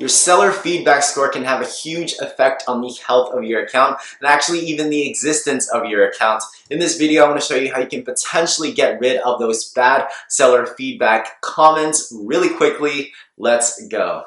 Your seller feedback score can have a huge effect on the health of your account and actually even the existence of your account. In this video, I want to show you how you can potentially get rid of those bad seller feedback comments really quickly. Let's go.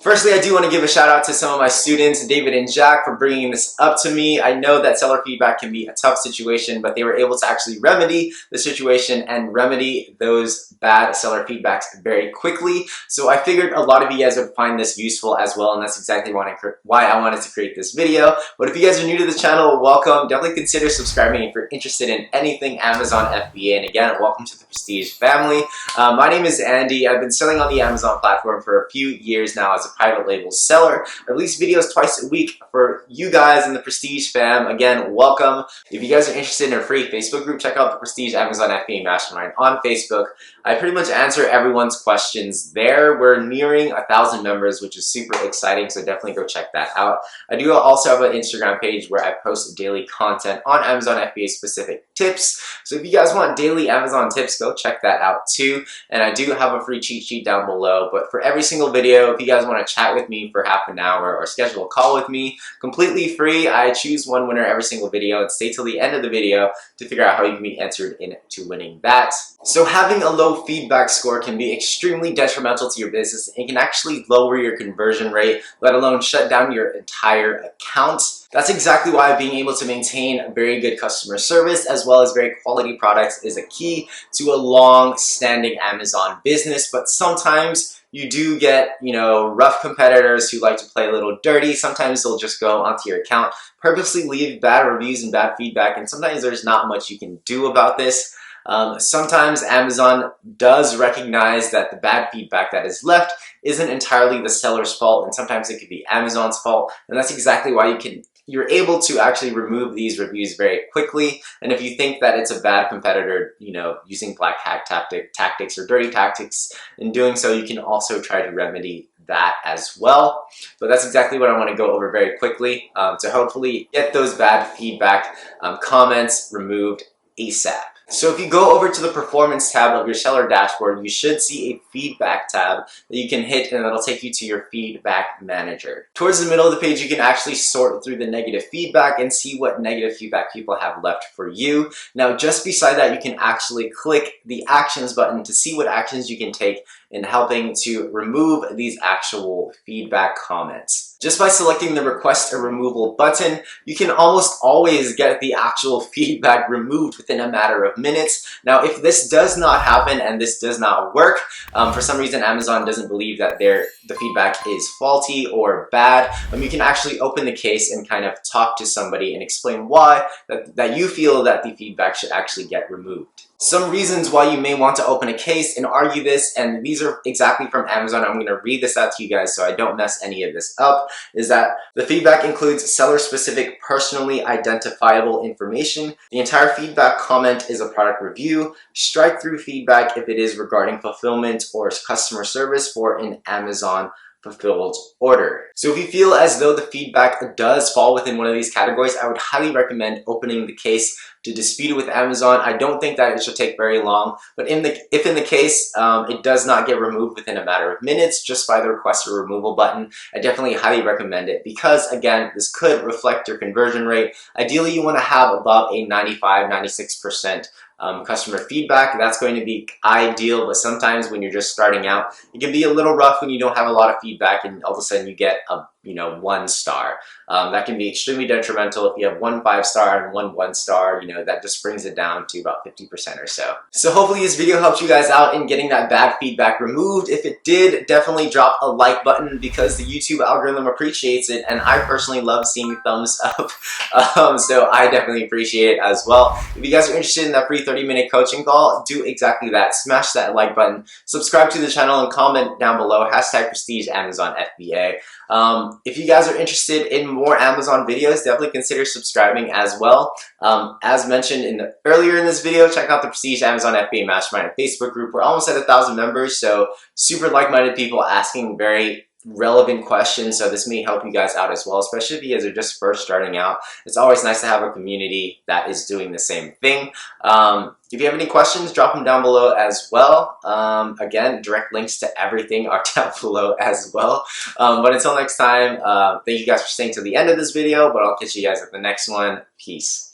Firstly, I do want to give a shout out to some of my students, David and Jack, for bringing this up to me. I know that seller feedback can be a tough situation, but they were able to actually remedy the situation and remedy those bad seller feedbacks very quickly. So I figured a lot of you guys would find this useful as well, and that's exactly why I wanted to create this video. But if you guys are new to the channel, welcome. Definitely consider subscribing if you're interested in anything Amazon FBA. And again, welcome to the Prestige family. My name is Andy. I've been selling on the Amazon platform for a few years now as a private label seller. I release videos twice a week for you guys in the Prestige fam. Again, welcome. If you guys are interested in a free Facebook group, check out the Prestige Amazon FBA Mastermind on Facebook. I pretty much answer everyone's questions there. We're nearing 1,000 members, which is super exciting, so definitely go check that out. I do also have an Instagram page where I post daily content on Amazon FBA specific tips. So if you guys want daily Amazon tips, go check that out too. And I do have a free cheat sheet down below. But for every single video, if you guys want to chat with me for half an hour or schedule a call with me, completely free, I choose one winner every single video and stay till the end of the video to figure out how you can be entered into winning that. So having a low feedback score can be extremely detrimental to your business. It can actually lower your conversion rate, let alone shut down your entire account. That's exactly why being able to maintain very good customer service as well as very quality products is a key to a long-standing Amazon business. But sometimes you do get, rough competitors who like to play a little dirty. Sometimes they'll just go onto your account, purposely leave bad reviews and bad feedback, and sometimes there's not much you can do about this. Sometimes Amazon does recognize that the bad feedback that is left isn't entirely the seller's fault, and sometimes it could be Amazon's fault, and that's exactly why you're able to actually remove these reviews very quickly. And if you think that it's a bad competitor, using black hat tactics or dirty tactics, in doing so, you can also try to remedy that as well. But that's exactly what I want to go over very quickly to hopefully get those bad feedback comments removed ASAP. So if you go over to the performance tab of your seller dashboard, you should see a feedback tab that you can hit, and it'll take you to your feedback manager. Towards the middle of the page, you can actually sort through the negative feedback and see what negative feedback people have left for you. Now, just beside that, you can actually click the actions button to see what actions you can take in helping to remove these actual feedback comments. Just by selecting the request a removal button, you can almost always get the actual feedback removed within a matter of minutes. Now, if this does not happen and this does not work, for some reason Amazon doesn't believe that the feedback is faulty or bad, you can actually open the case and kind of talk to somebody and explain why that you feel that the feedback should actually get removed. Some reasons why you may want to open a case and argue this, and these are exactly from Amazon. I'm going to read this out to you guys so I don't mess any of this up, is that the feedback includes seller-specific, personally identifiable information. The entire feedback comment is a product review. Strike through feedback if it is regarding fulfillment or customer service for an Amazon fulfilled order. So if you feel as though the feedback does fall within one of these categories, I would highly recommend opening the case to dispute it with Amazon. I don't think that it should take very long, but if in the case it does not get removed within a matter of minutes just by the request a removal button, I definitely highly recommend it because, again, this could reflect your conversion rate. Ideally, you want to have above a 95-96% customer feedback. That's going to be ideal, but sometimes when you're just starting out, it can be a little rough when you don't have a lot of feedback and all of a sudden you get a 1 star. That can be extremely detrimental. If you have 1 5-star and 1 1-star, that just brings it down to about 50% or so. So hopefully this video helped you guys out in getting that bad feedback removed. If it did, definitely drop a like button because the YouTube algorithm appreciates it, and I personally love seeing thumbs up. So I definitely appreciate it as well. If you guys are interested in that free 30-minute coaching call, do exactly that. Smash that like button, subscribe to the channel, and comment down below #PrestigeAmazonFBA. If you guys are interested in more Amazon videos, definitely consider subscribing as well. As mentioned earlier in this video, check out the Prestige Amazon FBA Mastermind Facebook group. We're almost at 1,000 members, so super like-minded people asking very relevant questions, so this may help you guys out as well, especially if you guys are just first starting out. It's always nice to have a community that is doing the same thing. If you have any questions, drop them down below as well. Again, direct links to everything are down below as well. But until next time, thank you guys for staying to the end of this video, but I'll catch you guys at the next one. Peace.